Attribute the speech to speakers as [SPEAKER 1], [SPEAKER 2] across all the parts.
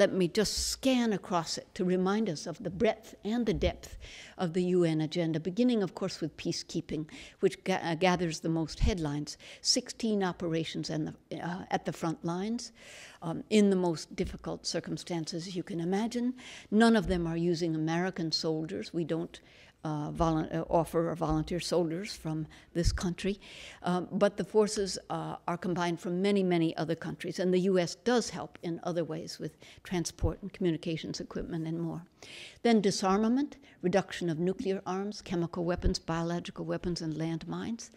[SPEAKER 1] let me just scan across it to remind us of the breadth and the depth of the UN agenda, beginning, of course, with peacekeeping, which gathers the most headlines. 16 operations at the front lines in the most difficult circumstances you can imagine. None of them are using American soldiers. We don't offer or volunteer soldiers from this country. But the forces are combined from many, many other countries. And the U.S. does help in other ways with transport and communications equipment and more. Then disarmament, reduction of nuclear arms, chemical weapons, biological weapons, and landmines.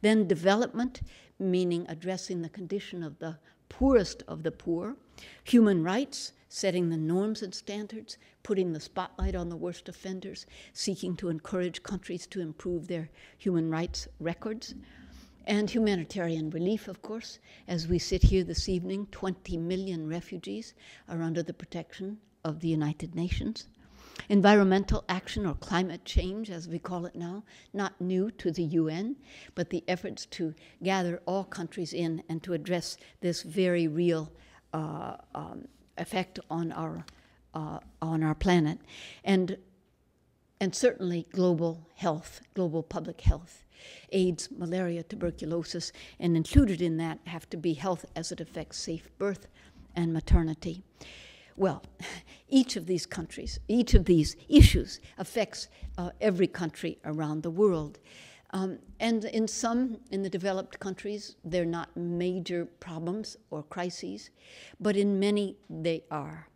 [SPEAKER 1] Then development, meaning addressing the condition of the poorest of the poor. Human rights, setting the norms and standards, putting the spotlight on the worst offenders, seeking to encourage countries to improve their human rights records. And humanitarian relief, of course. As we sit here this evening, 20 million refugees are under the protection of the United Nations. Environmental action, or climate change, as we call it now, not new to the UN, but the efforts to gather all countries in and to address this very real effect on our planet, and certainly global health, global public health. AIDS, malaria, tuberculosis, and included in that have to be health as it affects safe birth and maternity. Well, each of these countries, each of these issues affects every country around the world. And in the developed countries, they're not major problems or crises, but in many they are.